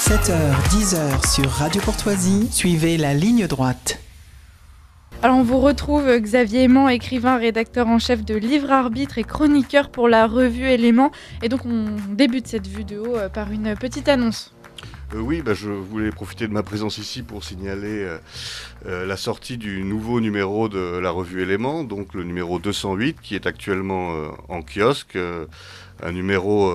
7h-10h sur Radio Courtoisie, suivez la ligne droite. Alors on vous retrouve Xavier Aimant, écrivain, rédacteur en chef de Livre Arbitre et chroniqueur pour la revue Éléments. Et donc on débute cette vidéo par une petite annonce. Oui, je voulais profiter de ma présence ici pour signaler la sortie du nouveau numéro de la revue Éléments, donc le numéro 208 qui est actuellement en kiosque. Un numéro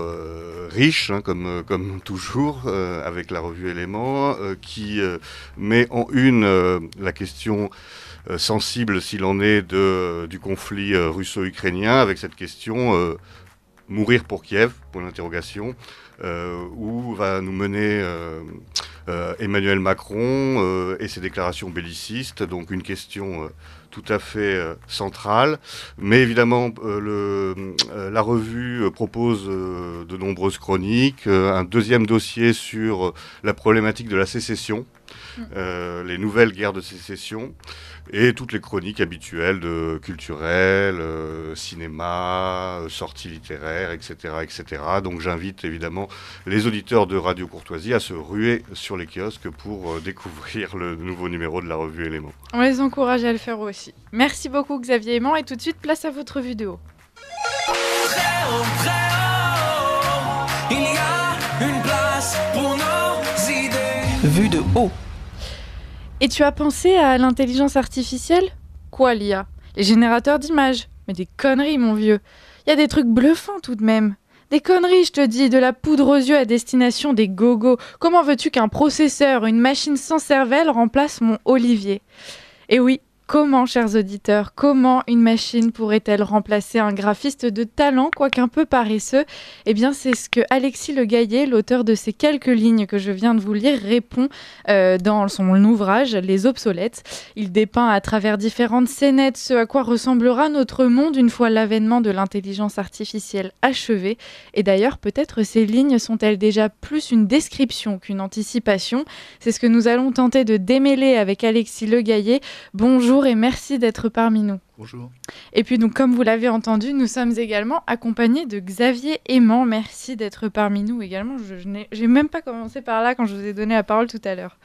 riche, comme toujours, avec la revue Éléments, qui met en une la question sensible, s'il en est, du conflit russo-ukrainien, avec cette question mourir pour Kiev, pour l'interrogation, où va nous mener Emmanuel Macron et ses déclarations bellicistes, donc une question tout à fait centrale. Mais évidemment, la revue propose de nombreuses chroniques, un deuxième dossier sur la problématique de la sécession, les nouvelles guerres de sécession, et toutes les chroniques habituelles culturelles, cinéma, sorties littéraires, etc., etc. Donc j'invite évidemment les auditeurs de Radio Courtoisie à se ruer sur les kiosques pour découvrir le nouveau numéro de la revue Éléments. On les encourage à le faire aussi. Merci beaucoup Xavier Aimant et tout de suite place à votre vidéo. Il y a une place pour nos idées. Vue de haut. Et tu as pensé à l'intelligence artificielle ? Quoi l'IA ? Les générateurs d'images ? Mais des conneries mon vieux. Il y a des trucs bluffants tout de même. Des conneries, je te dis, de la poudre aux yeux à destination des gogos. Comment veux-tu qu'un processeur, une machine sans cervelle remplace mon Olivier ? Et oui, comment, chers auditeurs, comment une machine pourrait-elle remplacer un graphiste de talent, quoique un peu paresseux ? Eh bien, c'est ce que Alexis Le Gaillet, l'auteur de ces quelques lignes que je viens de vous lire, répond dans son ouvrage « Les obsolètes ». Il dépeint à travers différentes scénettes ce à quoi ressemblera notre monde une fois l'avènement de l'intelligence artificielle achevé. Et d'ailleurs, peut-être ces lignes sont-elles déjà plus une description qu'une anticipation ? C'est ce que nous allons tenter de démêler avec Alexis Le Gaillet. Bonjour et merci d'être parmi nous. Bonjour. Et puis donc comme vous l'avez entendu, nous sommes également accompagnés de Xavier Aimant. Merci d'être parmi nous également. J'ai même pas commencé par là quand je vous ai donné la parole tout à l'heure.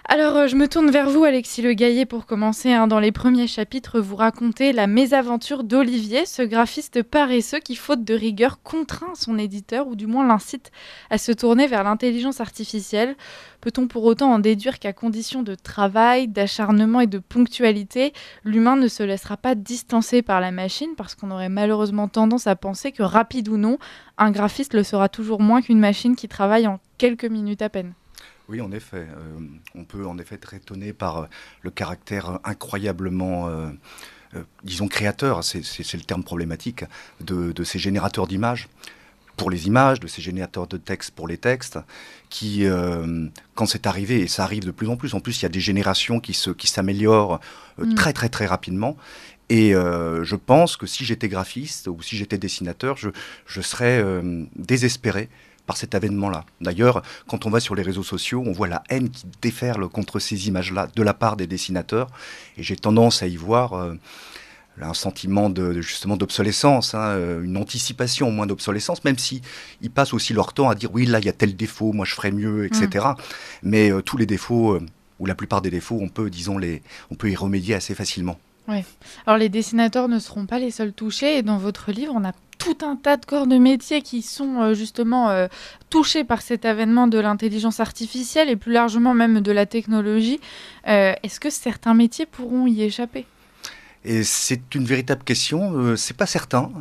Alors, je me tourne vers vous, Alexis Le Gaillet, pour commencer. Dans les premiers chapitres, vous racontez la mésaventure d'Olivier, ce graphiste paresseux qui, faute de rigueur, contraint son éditeur, ou du moins l'incite à se tourner vers l'intelligence artificielle. Peut-on pour autant en déduire qu'à condition de travail, d'acharnement et de ponctualité, l'humain ne se laissera pas distancer par la machine, parce qu'on aurait malheureusement tendance à penser que, rapide ou non, un graphiste le sera toujours moins qu'une machine qui travaille en quelques minutes à peine. Oui, en effet. On peut en effet être étonné par le caractère incroyablement, disons, créateur, c'est le terme problématique, de ces générateurs d'images pour les images, de ces générateurs de textes pour les textes, qui, quand c'est arrivé, et ça arrive de plus, en plus, il y a des générations qui s'améliorent très, très, très rapidement. Et je pense que si j'étais graphiste ou si j'étais dessinateur, je serais désespéré par cet avènement-là. D'ailleurs, quand on va sur les réseaux sociaux, on voit la haine qui déferle contre ces images-là de la part des dessinateurs. Et j'ai tendance à y voir un sentiment justement d'obsolescence, une anticipation au moins d'obsolescence, même si ils passent aussi leur temps à dire oui, là, il y a tel défaut, moi je ferais mieux, etc. Mais tous les défauts, ou la plupart des défauts, on peut y remédier assez facilement. Oui. Alors les dessinateurs ne seront pas les seuls touchés, et dans votre livre, on a tout un tas de corps de métiers qui sont justement touchés par cet avènement de l'intelligence artificielle et plus largement même de la technologie. Est-ce que certains métiers pourront y échapper ? Et c'est une véritable question. C'est pas certain.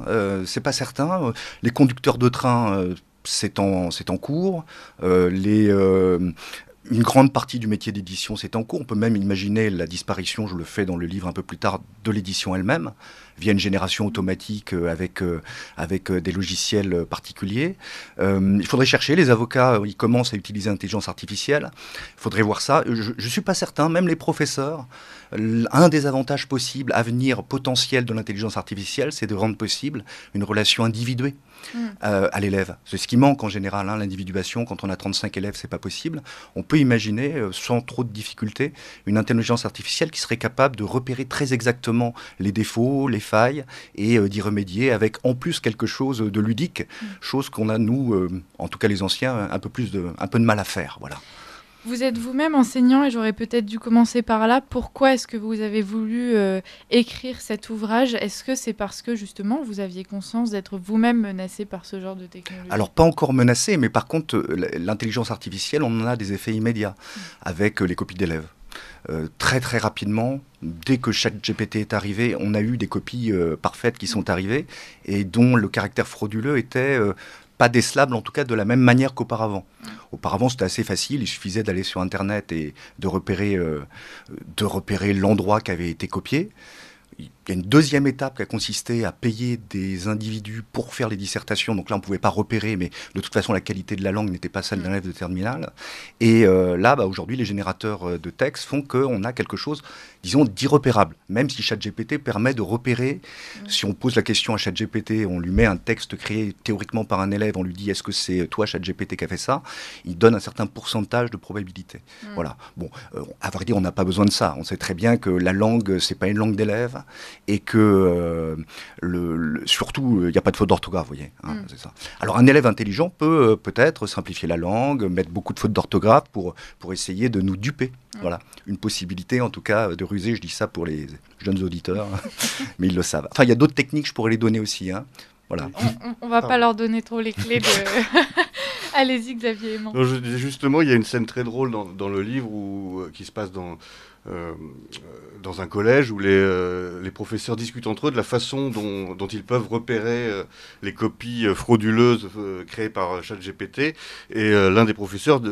Les conducteurs de train, c'est en cours. Une grande partie du métier d'édition, c'est en cours. On peut même imaginer la disparition, je le fais dans le livre un peu plus tard, de l'édition elle-même, via une génération automatique avec des logiciels particuliers. Il faudrait chercher, les avocats, ils commencent à utiliser l'intelligence artificielle. Il faudrait voir ça. Je ne suis pas certain, même les professeurs, un des avantages possibles, avenir potentiel de l'intelligence artificielle, c'est de rendre possible une relation individuée à l'élève. C'est ce qui manque en général, hein, l'individuation. Quand on a 35 élèves, c'est pas possible. On peut imaginer, sans trop de difficultés, une intelligence artificielle qui serait capable de repérer très exactement les défauts, les failles, et d'y remédier avec en plus quelque chose de ludique, chose qu'on a, nous, en tout cas les anciens, un peu de mal à faire. Voilà. Vous êtes vous-même enseignant et j'aurais peut-être dû commencer par là. Pourquoi est-ce que vous avez voulu écrire cet ouvrage? Est-ce que c'est parce que justement vous aviez conscience d'être vous-même menacé par ce genre de technologie? Alors pas encore menacé, mais par contre l'intelligence artificielle, on en a des effets immédiats avec les copies d'élèves. Très très rapidement, dès que ChatGPT est arrivé, on a eu des copies parfaites qui sont arrivées et dont le caractère frauduleux était pas décelable, en tout cas de la même manière qu'auparavant. Auparavant, c'était assez facile, il suffisait d'aller sur Internet et de repérer l'endroit qui avait été copié. Il y a une deuxième étape qui a consisté à payer des individus pour faire les dissertations. Donc là, on ne pouvait pas repérer, mais de toute façon, la qualité de la langue n'était pas celle d'un élève de terminale. Et là, aujourd'hui, les générateurs de texte font qu'on a quelque chose, disons, d'irrepérable. Même si ChatGPT permet de repérer, si on pose la question à ChatGPT, on lui met un texte créé théoriquement par un élève, on lui dit « Est-ce que c'est toi, ChatGPT, qui a fait ça ?» Il donne un certain pourcentage de probabilité. Voilà. Bon, à vrai dire, on n'a pas besoin de ça. On sait très bien que la langue, ce n'est pas une langue d'élève. Et que surtout, il n'y a pas de faute d'orthographe, vous voyez. Hein, c'est ça. Alors un élève intelligent peut peut-être simplifier la langue, mettre beaucoup de fautes d'orthographe pour essayer de nous duper. Voilà, une possibilité en tout cas de ruser, je dis ça pour les jeunes auditeurs, mais ils le savent. Enfin, il y a d'autres techniques, je pourrais les donner aussi. Hein. Voilà. On va pas leur donner trop les clés de... Allez-y, Xavier Aimant. Non, justement, il y a une scène très drôle dans le livre qui se passe dans un collège où les professeurs discutent entre eux de la façon dont ils peuvent repérer les copies frauduleuses créées par ChatGPT. Et l'un des professeurs,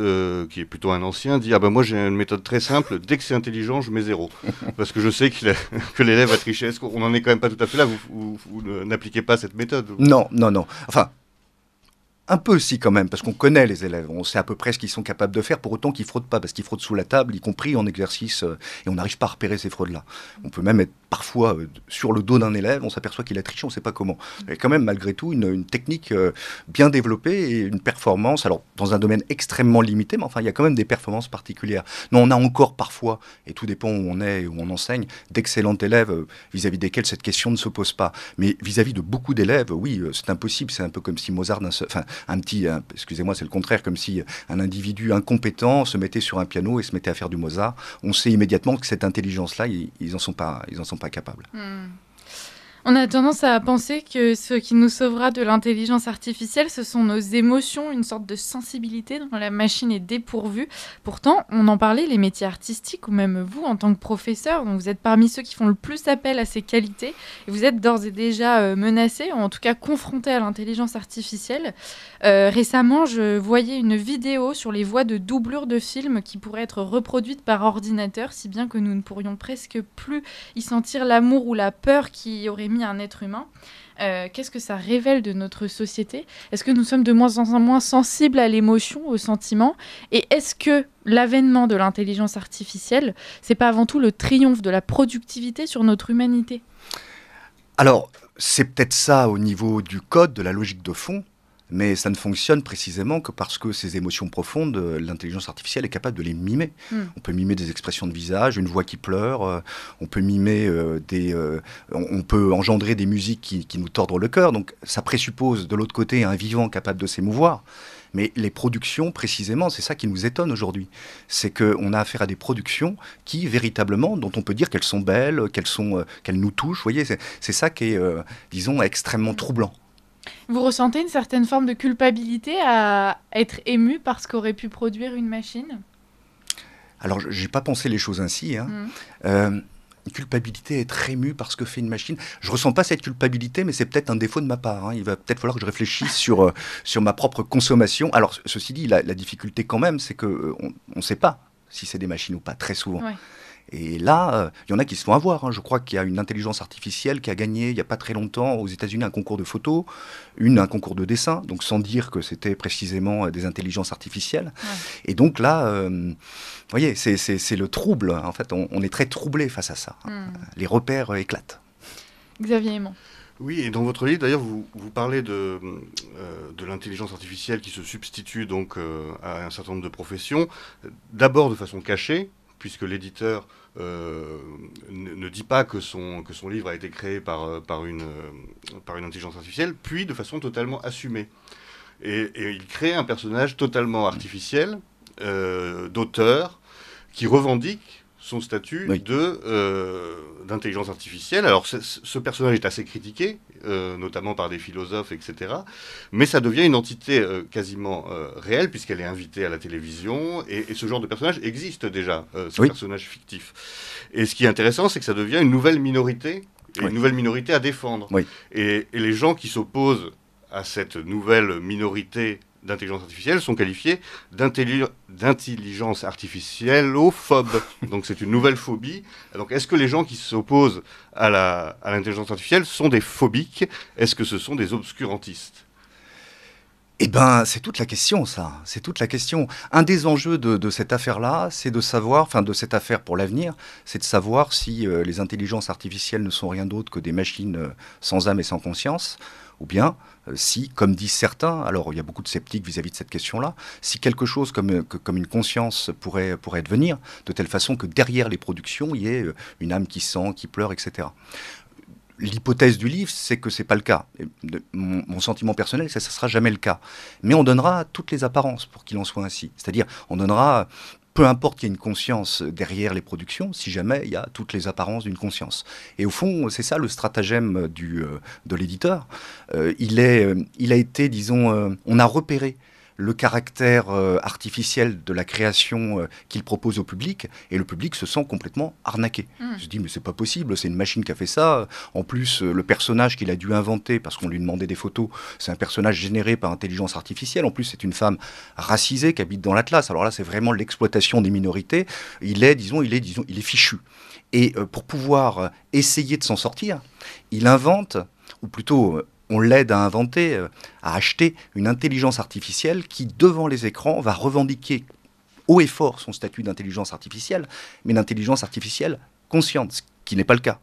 qui est plutôt un ancien, dit « Ah ben moi j'ai une méthode très simple, dès que c'est intelligent, je mets 0. Parce que je sais que l'élève a triché. » Est-ce qu'on n'en est quand même pas tout à fait là? Vous n'appliquez pas cette méthode? Non. Enfin... Un peu aussi quand même, parce qu'on connaît les élèves, on sait à peu près ce qu'ils sont capables de faire, pour autant qu'ils ne fraudent pas, parce qu'ils fraudent sous la table, y compris en exercice, et on n'arrive pas à repérer ces fraudes-là. On peut même être parfois sur le dos d'un élève, on s'aperçoit qu'il a triché, on ne sait pas comment. Il y a quand même malgré tout une technique bien développée et une performance, alors dans un domaine extrêmement limité, mais enfin il y a quand même des performances particulières. Non, on a encore parfois, et tout dépend où on est et où on enseigne, d'excellents élèves vis-à-vis desquels cette question ne se pose pas. Mais vis-à-vis de beaucoup d'élèves, oui, c'est impossible, c'est un peu comme si Mozart, excusez-moi, c'est le contraire, comme si un individu incompétent se mettait sur un piano et se mettait à faire du Mozart. On sait immédiatement que cette intelligence-là, ils en sont pas capables. On a tendance à penser que ce qui nous sauvera de l'intelligence artificielle, ce sont nos émotions, une sorte de sensibilité dont la machine est dépourvue. Pourtant, on en parlait, les métiers artistiques, ou même vous, en tant que professeur, donc vous êtes parmi ceux qui font le plus appel à ces qualités. Et vous êtes d'ores et déjà menacés, ou en tout cas confrontés à l'intelligence artificielle. Récemment, je voyais une vidéo sur les voix de doublure de films qui pourraient être reproduites par ordinateur, si bien que nous ne pourrions presque plus y sentir l'amour ou la peur qui aurait mis un être humain. Qu'est-ce que ça révèle de notre société? Est-ce que nous sommes de moins en moins sensibles à l'émotion, au sentiment? Et est-ce que l'avènement de l'intelligence artificielle, c'est pas avant tout le triomphe de la productivité sur notre humanité? Alors, c'est peut-être ça au niveau du code, de la logique de fond, mais ça ne fonctionne précisément que parce que ces émotions profondes, l'intelligence artificielle est capable de les mimer. On peut mimer des expressions de visage, une voix qui pleure, on peut mimer on peut engendrer des musiques qui nous tordent le cœur. Donc ça présuppose de l'autre côté un vivant capable de s'émouvoir. Mais les productions, précisément, c'est ça qui nous étonne aujourd'hui. C'est qu'on a affaire à des productions qui, véritablement, dont on peut dire qu'elles sont belles, qu'elles nous touchent. Vous voyez, c'est ça qui est, disons, extrêmement troublant. Vous ressentez une certaine forme de culpabilité à être ému par ce qu'aurait pu produire une machine? Alors, je n'ai pas pensé les choses ainsi. Une culpabilité, être ému par ce que fait une machine. Je ne ressens pas cette culpabilité, mais c'est peut-être un défaut de ma part. Il va peut-être falloir que je réfléchisse sur ma propre consommation. Alors, ceci dit, la difficulté quand même, c'est qu'on ne sait pas si c'est des machines ou pas, très souvent. Ouais. Et là, il y en a qui se font avoir. Je crois qu'il y a une intelligence artificielle qui a gagné, il n'y a pas très longtemps, aux États-Unis, un concours de photos, un concours de dessin, donc sans dire que c'était précisément des intelligences artificielles. Ouais. Et donc là, vous voyez, c'est le trouble. En fait, on est très troublé face à ça. Les repères éclatent. Xavier Aimant. Oui, et dans votre livre, d'ailleurs, vous parlez de l'intelligence artificielle qui se substitue donc à un certain nombre de professions, d'abord de façon cachée, puisque l'éditeur ne dit pas que son livre a été créé par une intelligence artificielle, puis de façon totalement assumée. Et il crée un personnage totalement artificiel, d'auteur, qui revendique son statut Oui. d'intelligence artificielle. Alors ce personnage est assez critiqué, notamment par des philosophes, etc. Mais ça devient une entité quasiment réelle, puisqu'elle est invitée à la télévision, et ce genre de personnage existe déjà, ce Oui. personnage fictif. Et ce qui est intéressant, c'est que ça devient une nouvelle minorité, et Oui. une nouvelle minorité à défendre. Oui. Et les gens qui s'opposent à cette nouvelle minorité d'intelligence artificielle sont qualifiés d'intelligence artificiellophobes. Donc c'est une nouvelle phobie. Donc est-ce que les gens qui s'opposent à l'intelligence artificielle sont des phobiques? Est-ce que ce sont des obscurantistes? Eh ben, c'est toute la question, ça. C'est toute la question. Un des enjeux de cette affaire-là, c'est de savoir, enfin de cette affaire pour l'avenir, c'est de savoir si les intelligences artificielles ne sont rien d'autre que des machines sans âme et sans conscience, ou bien si, comme disent certains, alors il y a beaucoup de sceptiques vis-à-vis de cette question-là, si quelque chose comme une conscience pourrait advenir, de telle façon que derrière les productions, il y ait une âme qui sent, qui pleure, etc. L'hypothèse du livre, c'est que c'est pas le cas. Mon sentiment personnel, c'est que ça sera jamais le cas. Mais on donnera toutes les apparences pour qu'il en soit ainsi. C'est-à-dire, on donnera, peu importe qu'il y ait une conscience derrière les productions, si jamais il y a toutes les apparences d'une conscience. Et au fond, c'est ça le stratagème de l'éditeur. Il a été, disons, on a repéré le caractère artificiel de la création qu'il propose au public, et le public se sent complètement arnaqué. Je dis, mais c'est pas possible, c'est une machine qui a fait ça. En plus, le personnage qu'il a dû inventer, parce qu'on lui demandait des photos, c'est un personnage généré par intelligence artificielle. En plus, c'est une femme racisée qui habite dans l'Atlas. Alors là, c'est vraiment l'exploitation des minorités. Il est fichu. Et pour pouvoir essayer de s'en sortir, il invente, ou plutôt on l'aide à inventer, à acheter une intelligence artificielle qui, devant les écrans, va revendiquer haut et fort son statut d'intelligence artificielle, mais d'intelligence artificielle consciente, ce qui n'est pas le cas.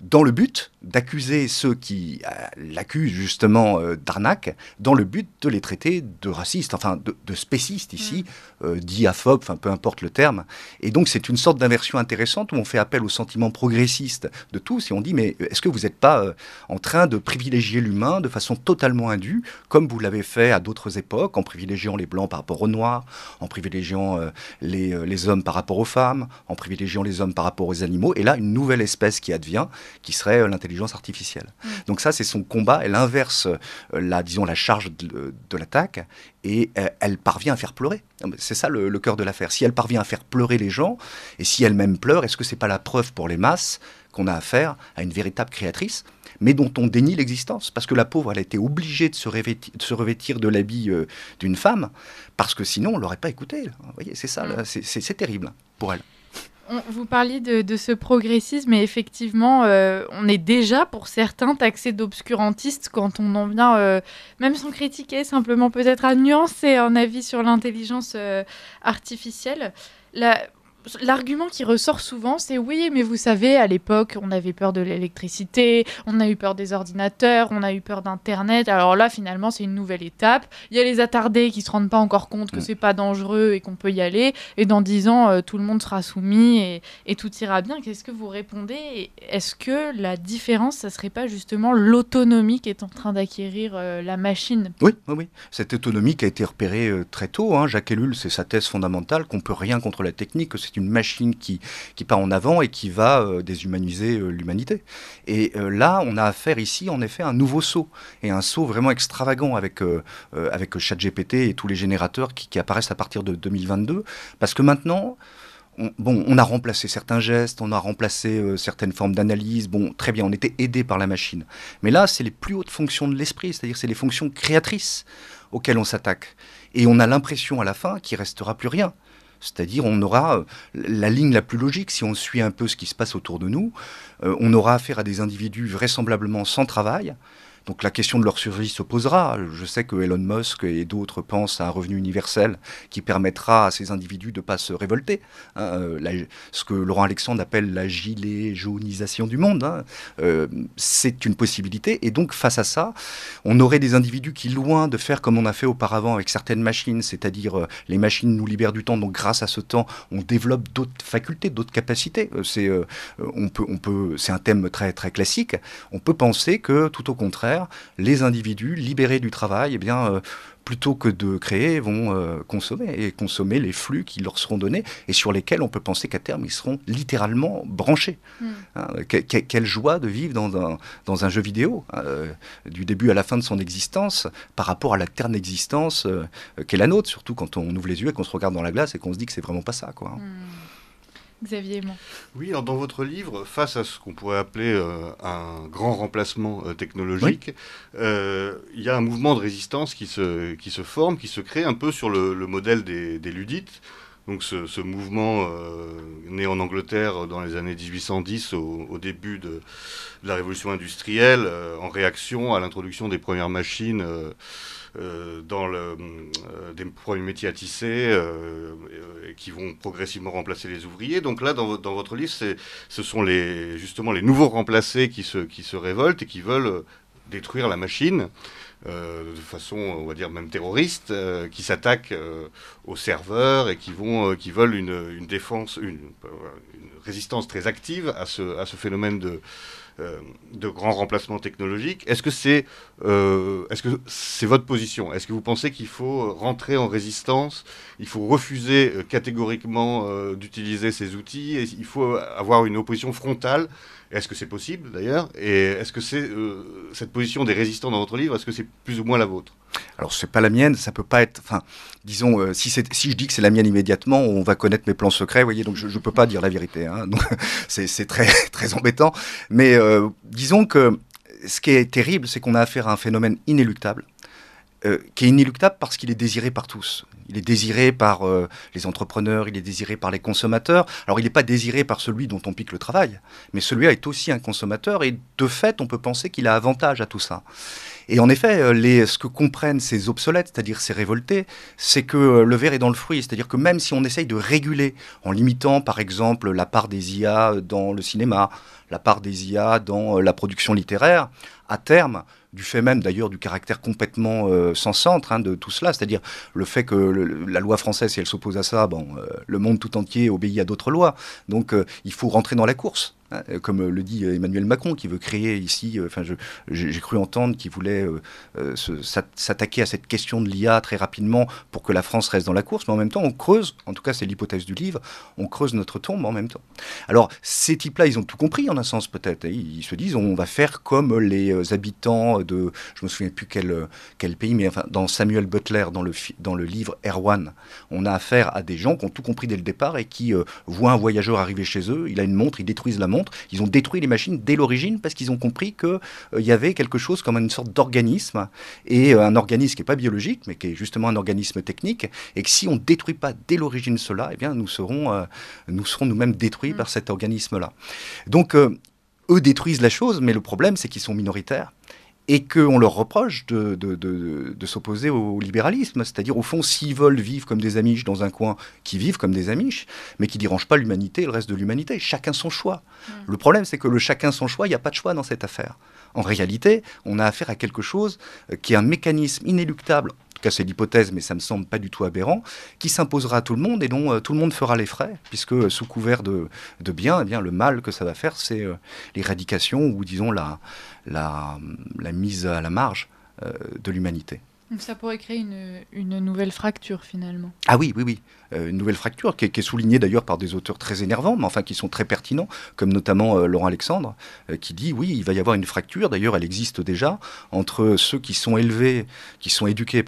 Dans le but d'accuser ceux qui l'accusent justement d'arnaque, dans le but de les traiter de racistes, enfin de spécistes ici, diaphobes, enfin peu importe le terme. Et donc c'est une sorte d'inversion intéressante où on fait appel au sentiment progressiste de tous et on dit mais est-ce que vous n'êtes pas en train de privilégier l'humain de façon totalement indue, comme vous l'avez fait à d'autres époques, en privilégiant les blancs par rapport aux noirs, en privilégiant les hommes par rapport aux femmes, en privilégiant les hommes par rapport aux animaux, et là une nouvelle espèce qui advient, qui serait l'intelligence artificielle. Donc ça, c'est son combat. Elle inverse la charge de l'attaque et elle parvient à faire pleurer. C'est ça le cœur de l'affaire. Si elle parvient à faire pleurer les gens, et si elle-même pleure, est-ce que c'est pas la preuve pour les masses qu'on a affaire à une véritable créatrice, mais dont on dénie l'existence? Parce que la pauvre, elle a été obligée de se revêtir de l'habit d'une femme, parce que sinon, on l'aurait pas écoutée. Vous voyez, c'est ça, là, c'est terrible pour elle. Vous parliez de ce progressisme, et effectivement, on est déjà, pour certains, taxés d'obscurantistes quand on en vient, même sans critiquer, simplement peut-être à nuancer un avis sur l'intelligence artificielle. L'argument qui ressort souvent, c'est oui, mais vous savez, à l'époque, on avait peur de l'électricité, on a eu peur des ordinateurs, on a eu peur d'Internet. Alors là, finalement, c'est une nouvelle étape. Il y a les attardés qui ne se rendent pas encore compte que c'est pas dangereux et qu'on peut y aller. Et dans 10 ans, tout le monde sera soumis et tout ira bien. Qu'est-ce que vous répondez? Est-ce que la différence, ça serait pas justement l'autonomie qu'est en train d'acquérir la machine? Oui. Cette autonomie qui a été repérée très tôt. Jacques Ellul, c'est sa thèse fondamentale, qu'on peut rien contre la technique, que c'est une machine qui part en avant et qui va déshumaniser l'humanité. Et là, on a affaire ici, en effet, à un nouveau saut, et un saut vraiment extravagant avec ChatGPT et tous les générateurs qui apparaissent à partir de 2022, parce que maintenant, on a remplacé certains gestes, on a remplacé certaines formes d'analyse. Bon, très bien, on était aidé par la machine. Mais là, c'est les plus hautes fonctions de l'esprit, c'est-à-dire c'est les fonctions créatrices auxquelles on s'attaque. Et on a l'impression à la fin qu'il ne restera plus rien. C'est-à-dire on aura la ligne la plus logique, si on suit un peu ce qui se passe autour de nous, on aura affaire à des individus vraisemblablement sans travail, Donc la question de leur survie se posera. Je sais que Elon Musk et d'autres pensent à un revenu universel qui permettra à ces individus de ne pas se révolter. Ce que Laurent Alexandre appelle la gilet jaunisation du monde, c'est une possibilité. Et donc face à ça, on aurait des individus qui, loin de faire comme on a fait auparavant avec certaines machines, c'est-à-dire les machines nous libèrent du temps, donc grâce à ce temps, on développe d'autres facultés, d'autres capacités. C'est un thème très, très classique. On peut penser que, tout au contraire, les individus libérés du travail, plutôt que de créer, vont consommer les flux qui leur seront donnés et sur lesquels on peut penser qu'à terme, ils seront littéralement branchés. Quelle joie de vivre dans un jeu vidéo, du début à la fin de son existence, par rapport à la terne existence qu'est la nôtre, surtout quand on ouvre les yeux et qu'on se regarde dans la glace et qu'on se dit que c'est vraiment pas ça, quoi. Xavier Aimant. Oui, alors dans votre livre, face à ce qu'on pourrait appeler un grand remplacement technologique, il y a un mouvement de résistance qui se forme, qui se crée un peu sur le modèle des Luddites. Donc ce mouvement né en Angleterre dans les années 1810, au début de la révolution industrielle, en réaction à l'introduction des premières machines des premiers métiers à tisser qui vont progressivement remplacer les ouvriers. Donc là, dans votre livre, ce sont justement les nouveaux remplacés qui se révoltent et qui veulent détruire la machine de façon, on va dire, même terroriste, qui s'attaquent aux serveurs et qui veulent une défense, une résistance très active à ce phénomène de grand remplacement technologique. Est-ce que c'est votre position? Est-ce que vous pensez qu'il faut rentrer en résistance? Il faut refuser catégoriquement d'utiliser ces outils? Et il faut avoir une opposition frontale? Est-ce que c'est possible d'ailleurs? Et est-ce que c'est cette position des résistants dans votre livre, est-ce que c'est plus ou moins la vôtre? Alors c'est pas la mienne, ça peut pas être. Enfin, disons, si je dis que c'est la mienne immédiatement, on va connaître mes plans secrets, vous voyez. Donc je peux pas dire la vérité. Donc c'est très très embêtant. Mais disons que ce qui est terrible, c'est qu'on a affaire à un phénomène inéluctable. Qui est inéluctable parce qu'il est désiré par tous. Il est désiré par les entrepreneurs, il est désiré par les consommateurs. Alors il n'est pas désiré par celui dont on pique le travail, mais celui-là est aussi un consommateur et de fait on peut penser qu'il a avantage à tout ça. Et en effet, ce que comprennent ces obsolètes, c'est-à-dire ces révoltés, c'est que le ver est dans le fruit. C'est-à-dire que même si on essaye de réguler en limitant par exemple la part des IA dans le cinéma, la part des IA dans la production littéraire, à terme, du fait même d'ailleurs du caractère complètement sans centre de tout cela, c'est-à-dire le fait que la loi française, si elle s'oppose à ça, le monde tout entier obéit à d'autres lois. Donc il faut rentrer dans la course. Comme le dit Emmanuel Macron, qui veut créer ici, j'ai cru entendre qu'il voulait s'attaquer à cette question de l'IA très rapidement pour que la France reste dans la course, mais en même temps on creuse, en tout cas c'est l'hypothèse du livre, on creuse notre tombe en même temps. Alors ces types-là, ils ont tout compris en un sens peut-être, ils se disent on va faire comme les habitants de, je me souviens plus quel pays, mais enfin dans Samuel Butler, dans le livre Erwan, on a affaire à des gens qui ont tout compris dès le départ et qui voient un voyageur arriver chez eux, il a une montre, ils détruisent la montre. Ils ont détruit les machines dès l'origine parce qu'ils ont compris qu'il y avait quelque chose comme une sorte d'organisme, et un organisme qui n'est pas biologique, mais qui est justement un organisme technique, et que si on ne détruit pas dès l'origine cela, eh bien nous serons nous-mêmes détruits par cet organisme-là. Donc, eux détruisent la chose, mais le problème, c'est qu'ils sont minoritaires. Et qu'on leur reproche de s'opposer au libéralisme. C'est-à-dire, au fond, s'ils veulent vivre comme des Amish dans un coin, qui vivent comme des Amish, mais qui ne dérangent pas l'humanité et le reste de l'humanité. Chacun son choix. Le problème, c'est que le chacun son choix, il n'y a pas de choix dans cette affaire. En réalité, on a affaire à quelque chose qui est un mécanisme inéluctable. En tout cas, c'est l'hypothèse, mais ça ne me semble pas du tout aberrant, qui s'imposera à tout le monde et dont tout le monde fera les frais, puisque sous couvert de bien, eh bien, le mal que ça va faire, c'est l'éradication ou, disons, la mise à la marge de l'humanité. Donc ça pourrait créer une nouvelle fracture finalement. Ah oui. Une nouvelle fracture qui est soulignée d'ailleurs par des auteurs très énervants, mais enfin qui sont très pertinents, comme notamment Laurent Alexandre, qui dit oui, il va y avoir une fracture, d'ailleurs elle existe déjà, entre ceux qui sont éduqués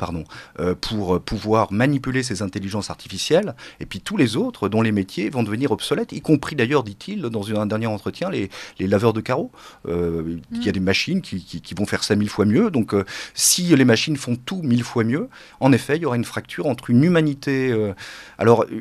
pour pouvoir manipuler ces intelligences artificielles, et puis tous les autres dont les métiers vont devenir obsolètes, y compris d'ailleurs, dit-il, dans un dernier entretien, les laveurs de carreaux. Il y a des machines qui vont faire ça 1000 fois mieux, donc si les machines font tout tout 1000 fois mieux, en effet, il y aura une fracture entre une humanité,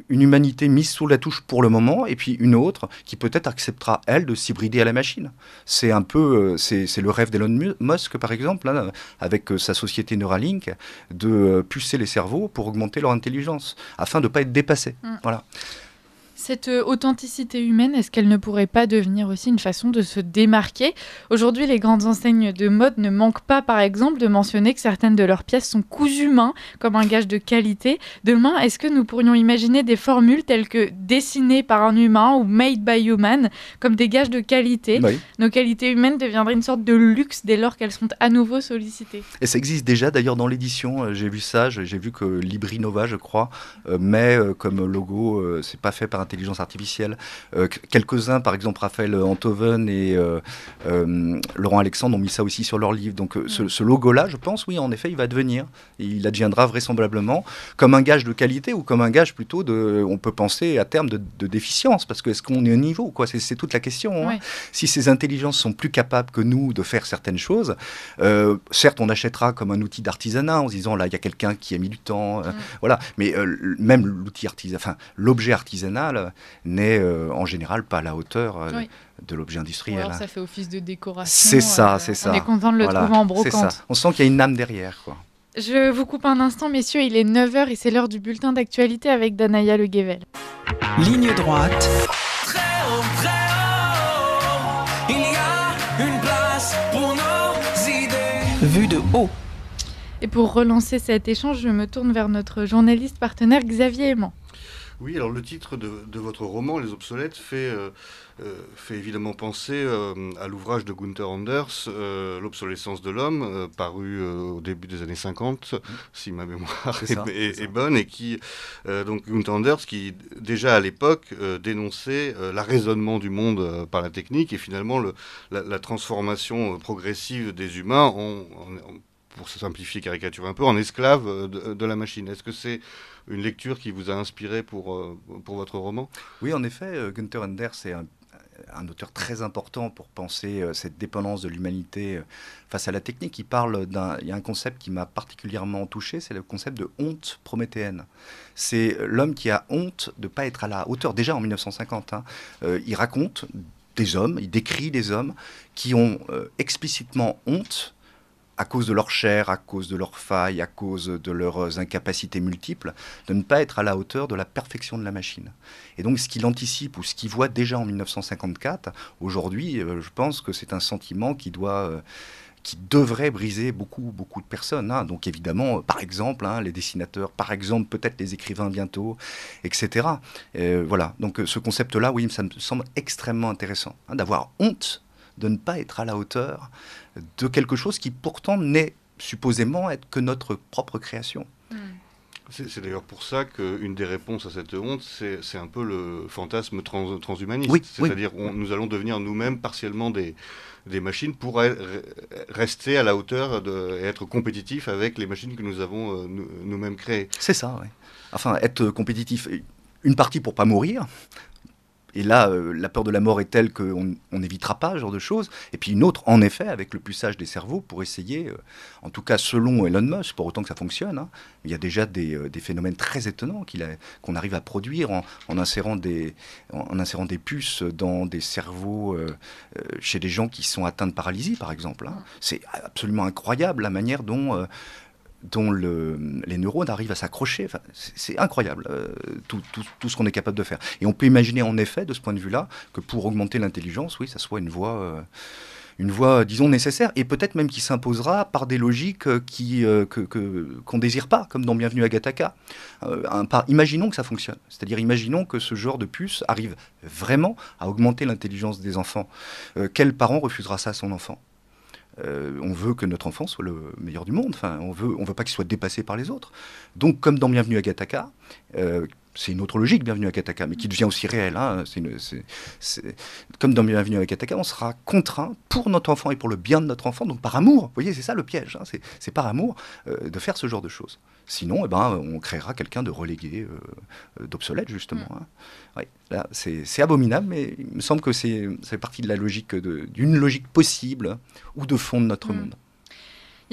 une humanité mise sous la touche pour le moment, et puis une autre qui peut-être acceptera, elle, de s'hybrider à la machine. C'est un peu, c'est le rêve d'Elon Musk, par exemple, hein, avec sa société Neuralink, de pucer les cerveaux pour augmenter leur intelligence, afin de ne pas être dépassés. Voilà. Cette authenticité humaine, est-ce qu'elle ne pourrait pas devenir aussi une façon de se démarquer ? Aujourd'hui, les grandes enseignes de mode ne manquent pas, par exemple, de mentionner que certaines de leurs pièces sont cousues main, comme un gage de qualité. Demain, est-ce que nous pourrions imaginer des formules telles que dessinées par un humain ou made by human, comme des gages de qualité ? Oui. Nos qualités humaines deviendraient une sorte de luxe dès lors qu'elles sont à nouveau sollicitées. Et ça existe déjà d'ailleurs dans l'édition, j'ai vu ça, j'ai vu que Librinova, je crois, met comme logo, c'est pas fait par intelligence artificielle. Quelques-uns, par exemple Raphaël Enthoven et Laurent Alexandre ont mis ça aussi sur leur livre. Donc ce logo-là, je pense, oui, en effet, il va devenir. Il adviendra vraisemblablement comme un gage de qualité ou comme un gage plutôt de, on peut penser à terme de déficience, parce que est-ce qu'on est au niveau, quoi, c'est toute la question. Ouais. Hein. Si ces intelligences sont plus capables que nous de faire certaines choses, certes, on achètera comme un outil d'artisanat en se disant là, il y a quelqu'un qui a mis du temps, voilà. Mais même l'objet artisanal n'est en général pas à la hauteur de l'objet industriel. Alors ça fait office de décoration. C'est ça, c'est ça. On est content de le trouver en brocante. On sent qu'il y a une âme derrière, quoi. Je vous coupe un instant, messieurs, il est 9h et c'est l'heure du bulletin d'actualité avec Danaya Le Guével. Ligne droite. Très haut, il y a une place pour nos idées. Vue de haut. Et pour relancer cet échange, je me tourne vers notre journaliste partenaire Xavier Aimant. Oui, alors le titre de votre roman, Les Obsolètes, fait évidemment penser à l'ouvrage de Gunther Anders, L'obsolescence de l'homme, paru au début des années 50, si ma mémoire est bonne, et qui, donc Gunther Anders, qui déjà à l'époque dénonçait l'arraisonnement du monde par la technique, et finalement la transformation progressive des humains pour se simplifier, caricaturer un peu, en esclaves de la machine. Est-ce que c'est une lecture qui vous a inspiré pour votre roman ? Oui, en effet, Gunther Anders est un auteur très important pour penser cette dépendance de l'humanité face à la technique. Il y a un concept qui m'a particulièrement touché, c'est le concept de honte prométhéenne. C'est l'homme qui a honte de ne pas être à la hauteur, déjà en 1950. Hein. Il raconte des hommes, il décrit des hommes qui ont explicitement honte à cause de leur chair, à cause de leurs failles, à cause de leurs incapacités multiples, de ne pas être à la hauteur de la perfection de la machine. Et donc ce qu'il anticipe ou ce qu'il voit déjà en 1954, aujourd'hui, je pense que c'est un sentiment qui devrait briser beaucoup de personnes. Hein. Donc évidemment, par exemple, les dessinateurs, par exemple, peut-être les écrivains bientôt, etc. Voilà. Donc ce concept-là, oui, ça me semble extrêmement intéressant, d'avoir honte de ne pas être à la hauteur de quelque chose qui pourtant n'est supposément être que notre propre création. C'est d'ailleurs pour ça qu'une des réponses à cette honte, c'est un peu le fantasme transhumaniste. Oui, c'est-à-dire nous allons devenir nous-mêmes partiellement des machines pour rester à la hauteur et être compétitifs avec les machines que nous avons nous-mêmes créées. C'est ça, oui. Enfin, être compétitif, une partie pour pas mourir. Et là, la peur de la mort est telle qu'on n'évitera pas ce genre de choses. Et puis une autre, en effet, avec le puçage des cerveaux, pour essayer, en tout cas selon Elon Musk, pour autant que ça fonctionne, hein, il y a déjà des phénomènes très étonnants qu'on arrive à produire en insérant des puces dans des cerveaux chez des gens qui sont atteints de paralysie, par exemple. Hein. C'est absolument incroyable la manière dont les neurones arrivent à s'accrocher. Enfin, c'est incroyable, tout ce qu'on est capable de faire. Et on peut imaginer en effet, de ce point de vue-là, que pour augmenter l'intelligence, oui, ça soit une voie, disons, nécessaire, et peut-être même qui s'imposera par des logiques qu'on ne désire pas, comme dans Bienvenue à Gattaca. Imaginons que ça fonctionne. C'est-à-dire, imaginons que ce genre de puce arrive vraiment à augmenter l'intelligence des enfants. Quel parent refusera ça à son enfant ? On veut que notre enfant soit le meilleur du monde. Enfin, on veut pas qu'il soit dépassé par les autres. Donc, comme dans Bienvenue à Gattaca, c'est une autre logique, Bienvenue à Gattaca, mais qui devient aussi réelle. Hein. Comme dans Bienvenue à Gattaca, on sera contraint pour notre enfant et pour le bien de notre enfant, donc par amour. Vous voyez, c'est ça le piège. Hein. C'est par amour de faire ce genre de choses. Sinon, on créera quelqu'un de relégué, d'obsolète, justement. Hein. Oui, là, c'est abominable, mais il me semble que c'est partie de la logique, d'une logique possible ou de fond de notre monde.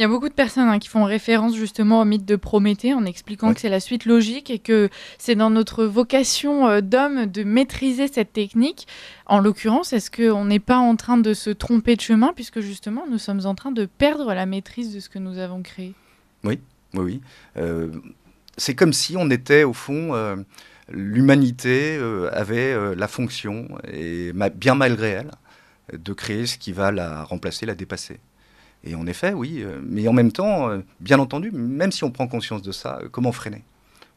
Il y a beaucoup de personnes qui font référence justement au mythe de Prométhée en expliquant que c'est la suite logique et que c'est dans notre vocation d'homme de maîtriser cette technique. En l'occurrence, est-ce qu'on n'est pas en train de se tromper de chemin puisque justement nous sommes en train de perdre la maîtrise de ce que nous avons créé? Oui. C'est comme si on était au fond... l'humanité avait la fonction, et bien malgré elle, de créer ce qui va la remplacer, la dépasser. Et en effet, oui, mais en même temps, bien entendu, même si on prend conscience de ça, comment freiner?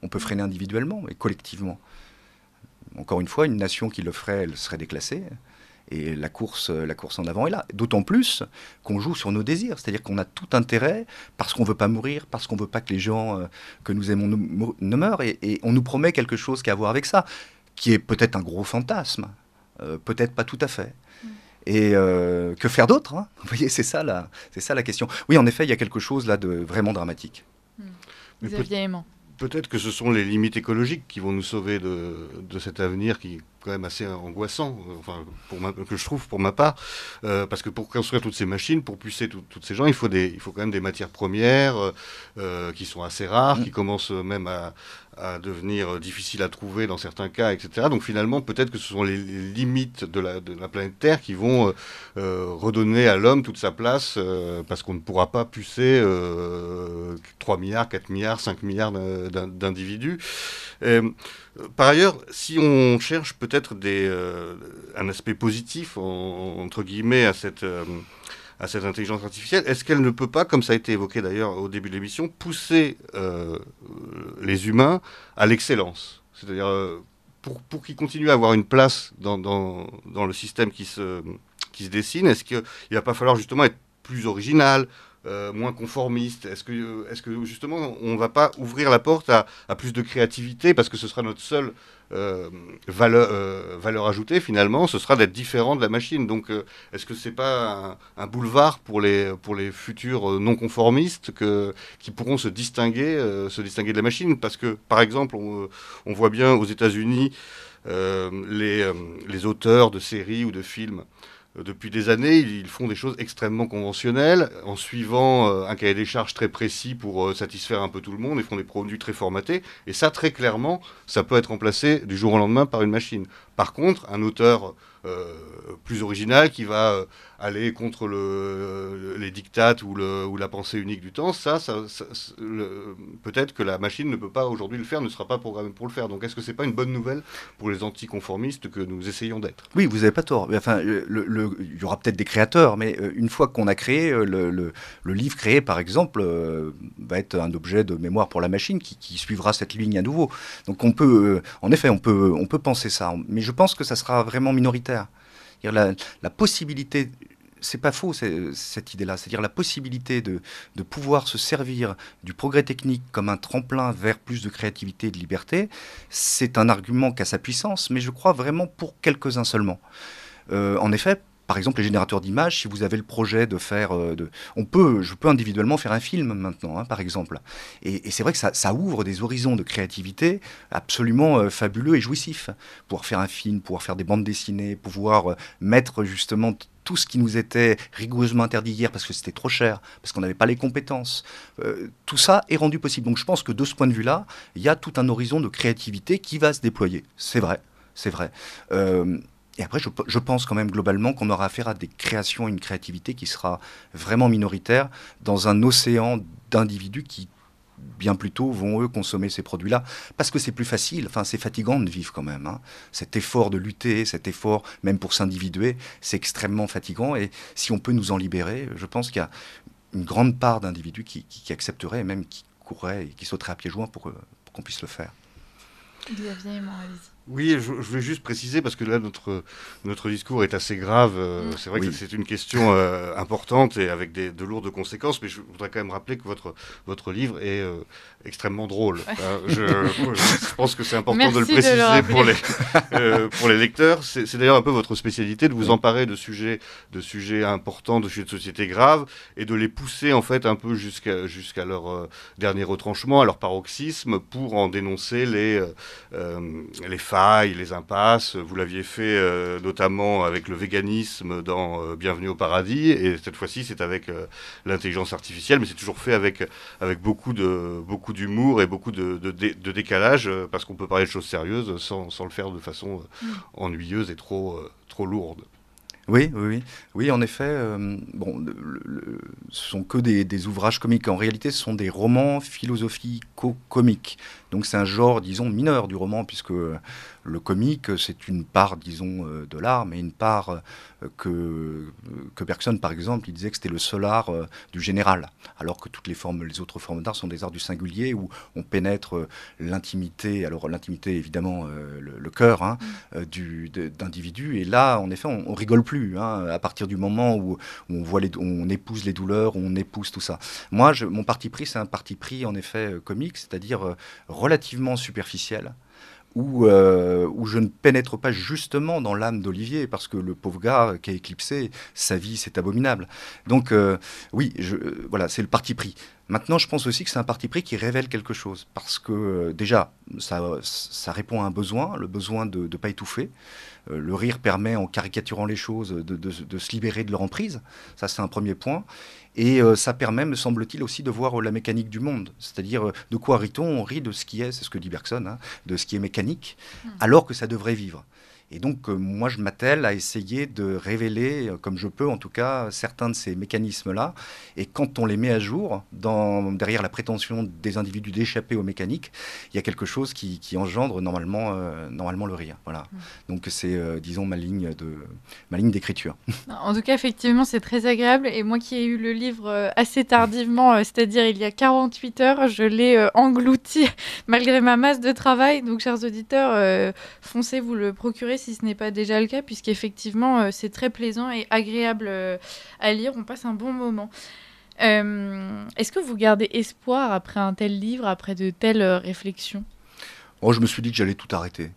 On peut freiner individuellement et collectivement. Encore une fois, une nation qui le ferait, elle serait déclassée. Et la course en avant est là. D'autant plus qu'on joue sur nos désirs. C'est-à-dire qu'on a tout intérêt, parce qu'on ne veut pas mourir, parce qu'on ne veut pas que les gens que nous aimons ne meurent. Et on nous promet quelque chose qui a à voir avec ça, qui est peut-être un gros fantasme, peut-être pas tout à fait. Et que faire d'autre, hein? Vous voyez, c'est ça la question. Oui, en effet, il y a quelque chose là de vraiment dramatique. Xavier Aimant. Peut-être que ce sont les limites écologiques qui vont nous sauver de cet avenir qui est quand même assez angoissant, que je trouve pour ma part, parce que pour construire toutes ces machines, pour pucer toutes ces gens, il faut quand même des matières premières qui sont assez rares, qui commencent même à devenir difficiles à trouver dans certains cas, etc. Donc finalement, peut-être que ce sont les limites de la planète Terre qui vont redonner à l'homme toute sa place, parce qu'on ne pourra pas pucer 3 milliards, 4 milliards, 5 milliards d'individus. Par ailleurs, si on cherche peut-être un aspect positif, entre guillemets, à cette intelligence artificielle, est-ce qu'elle ne peut pas, comme ça a été évoqué d'ailleurs au début de l'émission, pousser les humains à l'excellence? C'est-à-dire, pour qu'ils continuent à avoir une place dans le système qui se dessine, est-ce qu'il ne va pas falloir justement être plus original, moins conformiste? Est-ce que justement on ne va pas ouvrir la porte à plus de créativité, parce que ce sera notre seule valeur ajoutée finalement, ce sera d'être différent de la machine. Donc est-ce que c'est pas un boulevard pour les futurs non conformistes qui pourront se distinguer de la machine? Parce que par exemple on voit bien aux États-Unis les auteurs de séries ou de films. Depuis des années, ils font des choses extrêmement conventionnelles, en suivant un cahier des charges très précis pour satisfaire un peu tout le monde. Ils font des produits très formatés. Et ça, très clairement, ça peut être remplacé du jour au lendemain par une machine. Par contre, un auteur plus original qui va aller contre les dictates ou la pensée unique du temps, peut-être que la machine ne peut pas aujourd'hui le faire, ne sera pas programmée pour le faire. Donc est-ce que c'est pas une bonne nouvelle pour les anticonformistes que nous essayons d'être? Oui, vous n'avez pas tort. Enfin, il y aura peut-être des créateurs, mais une fois qu'on a créé, le livre créé, par exemple, va être un objet de mémoire pour la machine qui suivra cette ligne à nouveau. Donc on peut, en effet, on peut penser ça, mais je pense que ça sera vraiment minoritaire. La possibilité, c'est pas faux cette idée-là, c'est-à-dire la possibilité de pouvoir se servir du progrès technique comme un tremplin vers plus de créativité et de liberté, c'est un argument qui a sa puissance, mais je crois vraiment pour quelques-uns seulement. En effet, par exemple, les générateurs d'images, si vous avez le projet de faire... je peux individuellement faire un film maintenant, par exemple. Et c'est vrai que ça ouvre des horizons de créativité absolument fabuleux et jouissifs. Pouvoir faire un film, pouvoir faire des bandes dessinées, pouvoir mettre justement tout ce qui nous était rigoureusement interdit hier parce que c'était trop cher, parce qu'on n'avait pas les compétences. Tout ça est rendu possible. Donc je pense que de ce point de vue-là, il y a tout un horizon de créativité qui va se déployer. C'est vrai. Et après, je pense quand même globalement qu'on aura affaire à des créations, une créativité qui sera vraiment minoritaire dans un océan d'individus qui, bien plus tôt, vont, eux, consommer ces produits-là. Parce que c'est plus facile, c'est fatigant de vivre quand même. Cet effort de lutter, cet effort, même pour s'individuer, c'est extrêmement fatigant. Et si on peut nous en libérer, je pense qu'il y a une grande part d'individus qui accepteraient, et même qui courraient et qui sauteraient à pieds joints pour qu'on puisse le faire. Xavier Aimant, allez-y. Oui, je voulais juste préciser, parce que là, notre discours est assez grave. C'est vrai que c'est une question importante et avec de lourdes conséquences, mais je voudrais quand même rappeler que votre livre est extrêmement drôle. Je pense que c'est important de le préciser pour les lecteurs. C'est d'ailleurs un peu votre spécialité, de vous emparer de sujets importants, de sujets de société graves, et de les pousser en fait un peu jusqu'à leur dernier retranchement, à leur paroxysme, pour en dénoncer les failles failles, les impasses. Vous l'aviez fait notamment avec le véganisme dans Bienvenue au paradis, et cette fois-ci c'est avec l'intelligence artificielle, mais c'est toujours fait avec beaucoup d'humour et beaucoup de décalage, parce qu'on peut parler de choses sérieuses sans le faire de façon ennuyeuse et trop lourde. Oui, en effet. Ce sont que des ouvrages comiques. En réalité, ce sont des romans philosophico-comiques. Donc c'est un genre, disons, mineur du roman, puisque le comique, c'est une part, disons, de l'art, mais une part que Bergson, par exemple, il disait que c'était le seul art du général, alors que les autres formes d'art sont des arts du singulier, où on pénètre l'intimité, alors l'intimité, évidemment, le cœur d'individus, et là, en effet, on rigole plus, à partir du moment où on épouse les douleurs, où on épouse tout ça. Moi, mon parti pris, c'est un parti pris, en effet, comique, c'est-à-dire relativement superficiel, où je ne pénètre pas justement dans l'âme d'Olivier, parce que le pauvre gars qui a éclipsé, sa vie, c'est abominable. Donc voilà, c'est le parti pris. Maintenant, je pense aussi que c'est un parti pris qui révèle quelque chose, parce que déjà, ça répond à un besoin, le besoin de ne pas étouffer. Le rire permet, en caricaturant les choses, de se libérer de leur emprise. Ça, c'est un premier point. Et ça permet, me semble-t-il, aussi de voir la mécanique du monde. C'est-à-dire, de quoi rit-on ? On rit de ce qui est, c'est ce que dit Bergson, de ce qui est mécanique, alors que ça devrait vivre. Et donc, moi, je m'attelle à essayer de révéler, comme je peux en tout cas, certains de ces mécanismes-là. Et quand on les met à jour, derrière la prétention des individus d'échapper aux mécaniques, il y a quelque chose qui engendre normalement le rire. Voilà. Donc, c'est, disons, ma ligne d'écriture. En tout cas, effectivement, c'est très agréable. Et moi qui ai eu le livre assez tardivement, c'est-à-dire il y a 48 heures, je l'ai englouti malgré ma masse de travail. Donc, chers auditeurs, foncez vous le procurer si ce n'est pas déjà le cas, puisqu'effectivement, c'est très plaisant et agréable à lire. On passe un bon moment. Est-ce que vous gardez espoir après un tel livre, après de telles réflexions ? Je me suis dit que j'allais tout arrêter.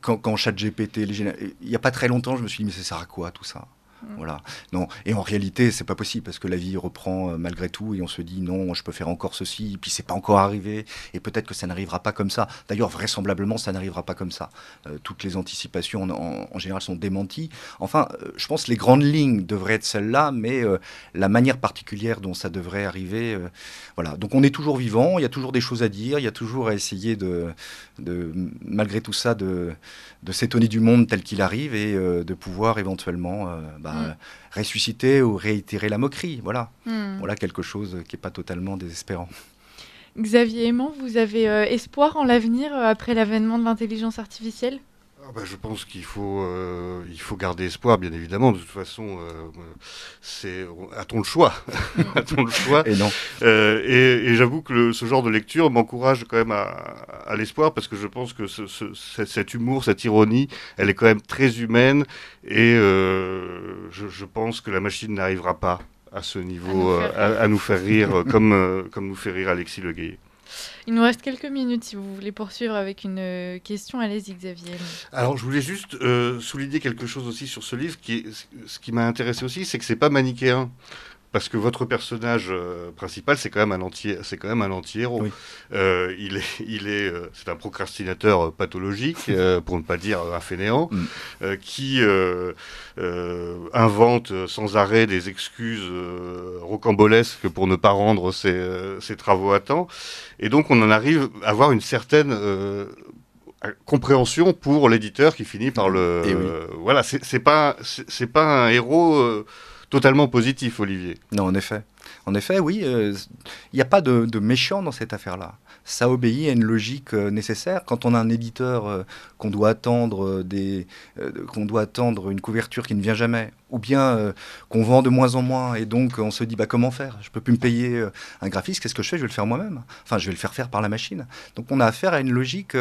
Quand ChatGPT, il n'y a pas très longtemps, je me suis dit, mais ça sert à quoi tout ça ? Voilà. Non. Et en réalité, c'est pas possible, parce que la vie reprend malgré tout, et on se dit non, je peux faire encore ceci, et puis c'est pas encore arrivé, et peut-être que ça n'arrivera pas comme ça. D'ailleurs, vraisemblablement, ça n'arrivera pas comme ça. Toutes les anticipations en général sont démenties. Enfin, je pense que les grandes lignes devraient être celles-là, mais la manière particulière dont ça devrait arriver, voilà. Donc on est toujours vivant, il y a toujours des choses à dire, il y a toujours à essayer malgré tout ça, de s'étonner du monde tel qu'il arrive, et de pouvoir éventuellement ressusciter ou réitérer la moquerie. Voilà. Voilà quelque chose qui n'est pas totalement désespérant. Xavier Aimant, vous avez espoir en l'avenir après l'avènement de l'intelligence artificielle ? Je pense qu'il faut garder espoir, bien évidemment. De toute façon, a-t-on le choix ? A-t-on le choix ? Et non. Et j'avoue que ce genre de lecture m'encourage quand même à l'espoir, parce que je pense que cet humour, cette ironie, elle est quand même très humaine, et je pense que la machine n'arrivera pas à ce niveau à nous faire rire comme nous fait rire Alexis Le Guillet. Il nous reste quelques minutes si vous voulez poursuivre avec une question. Allez-y, Xavier. Alors, je voulais juste souligner quelque chose aussi sur ce livre. Ce qui m'a intéressé aussi, c'est que c'est pas manichéen. Parce que votre personnage principal, c'est quand même un anti-héros. Oui. C'est un procrastinateur pathologique, pour ne pas dire un fainéant, qui invente sans arrêt des excuses rocambolesques pour ne pas rendre ses travaux à temps. Et donc, on en arrive à avoir une certaine compréhension pour l'éditeur qui finit par le. Voilà, c'est pas un héros. Totalement positif, Olivier. Non, en effet, oui. Il n'y a pas de méchant dans cette affaire-là. Ça obéit à une logique nécessaire. Quand on a un éditeur qu'on doit attendre une couverture qui ne vient jamais, ou bien qu'on vend de moins en moins, et donc on se dit comment faire ? Je ne peux plus me payer un graphiste, qu'est-ce que je fais ? Je vais le faire moi-même. Enfin, je vais le faire par la machine. Donc on a affaire à une logique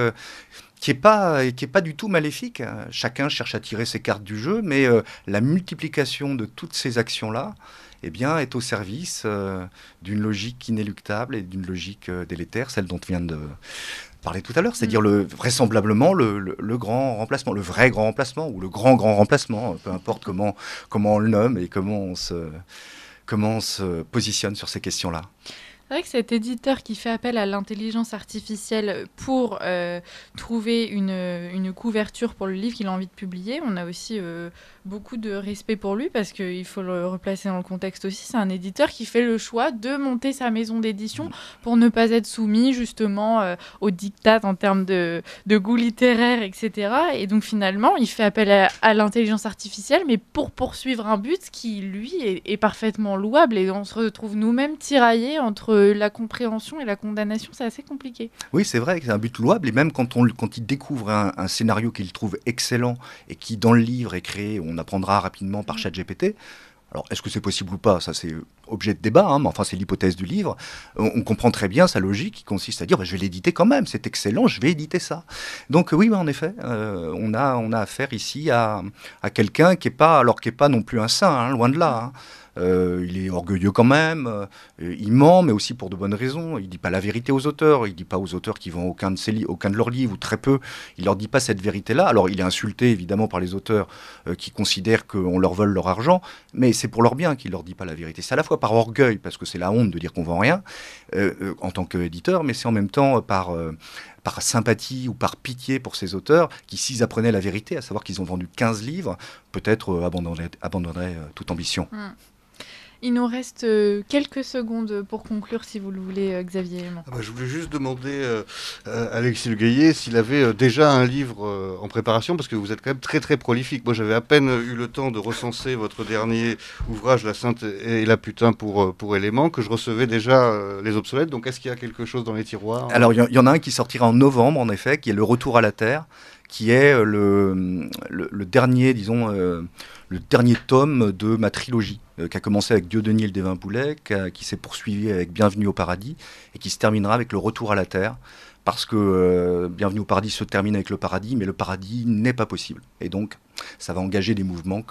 qui est pas du tout maléfique. Chacun cherche à tirer ses cartes du jeu, mais la multiplication de toutes ces actions-là, est au service d'une logique inéluctable et d'une logique délétère, celle dont on vient de parler tout à l'heure, c'est-à-dire vraisemblablement le grand remplacement, le vrai grand remplacement, ou le grand remplacement, peu importe comment on le nomme et comment on se positionne sur ces questions-là. C'est vrai que cet éditeur qui fait appel à l'intelligence artificielle pour trouver une couverture pour le livre qu'il a envie de publier, on a aussi beaucoup de respect pour lui parce qu'il faut le replacer dans le contexte aussi. C'est un éditeur qui fait le choix de monter sa maison d'édition pour ne pas être soumis justement aux diktats en termes de goût littéraire, etc. Et donc finalement, il fait appel à l'intelligence artificielle, mais pour poursuivre un but qui, lui, est parfaitement louable. Et on se retrouve nous-mêmes tiraillés entre la compréhension et la condamnation. C'est assez compliqué. Oui, c'est vrai que c'est un but louable, et même quand il découvre un scénario qu'il trouve excellent et qui, dans le livre, est créé, on apprendra rapidement par ChatGPT. Alors, est-ce que c'est possible ou pas? Ça, c'est objet de débat, hein, mais enfin, c'est l'hypothèse du livre. On comprend très bien sa logique qui consiste à dire je vais l'éditer quand même, c'est excellent, je vais éditer ça. Donc, oui, en effet, on a affaire ici à quelqu'un qui n'est pas non plus un saint, hein, loin de là. Hein. Il est orgueilleux quand même, il ment, mais aussi pour de bonnes raisons. Il ne dit pas la vérité aux auteurs, il ne dit pas aux auteurs qui vendent aucun de leurs livres, ou très peu. Il ne leur dit pas cette vérité-là. Alors, il est insulté, évidemment, par les auteurs qui considèrent qu'on leur vole leur argent, mais c'est pour leur bien qu'il ne leur dit pas la vérité. C'est à la fois par orgueil, parce que c'est la honte de dire qu'on ne vend rien, en tant qu'éditeur, mais c'est en même temps par sympathie ou par pitié pour ces auteurs qui, s'ils apprenaient la vérité, à savoir qu'ils ont vendu 15 livres, peut-être abandonneraient toute ambition. Il nous reste quelques secondes pour conclure, si vous le voulez, Xavier Aimant. Je voulais juste demander à Alexis Le Gaillet s'il avait déjà un livre en préparation, parce que vous êtes quand même très très prolifique. Moi, j'avais à peine eu le temps de recenser votre dernier ouvrage, La Sainte et la Putain pour Éléments, que je recevais déjà les obsolètes. Donc, est-ce qu'il y a quelque chose dans les tiroirs? Alors, il y en a un qui sortira en novembre, en effet, qui est Le Retour à la Terre, qui est le dernier, disons, le dernier tome de ma trilogie, qui a commencé avec Dieu-Denis et le Devin Poulet, qui s'est poursuivi avec Bienvenue au Paradis, et qui se terminera avec Le Retour à la Terre, parce que Bienvenue au Paradis se termine avec le paradis, mais le paradis n'est pas possible. Et donc, ça va engager des mouvements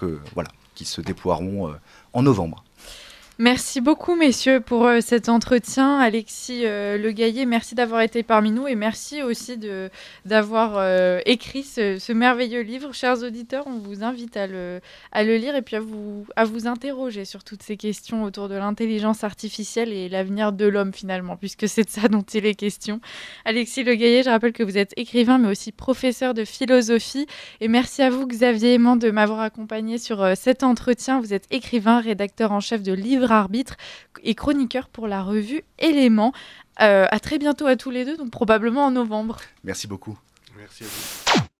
qui se déploieront en novembre. Merci beaucoup, messieurs, pour cet entretien. Alexis Le Gaillet, merci d'avoir été parmi nous et merci aussi d'avoir écrit ce merveilleux livre. Chers auditeurs, on vous invite à le lire et puis à vous interroger sur toutes ces questions autour de l'intelligence artificielle et l'avenir de l'homme, finalement, puisque c'est de ça dont il est question. Alexis Le Gaillet, je rappelle que vous êtes écrivain, mais aussi professeur de philosophie. Et merci à vous, Xavier Aimant, de m'avoir accompagné sur cet entretien. Vous êtes écrivain, rédacteur en chef de Livre Arbitre et chroniqueur pour la revue Éléments. À très bientôt à tous les deux, donc probablement en novembre. Merci beaucoup. Merci à vous.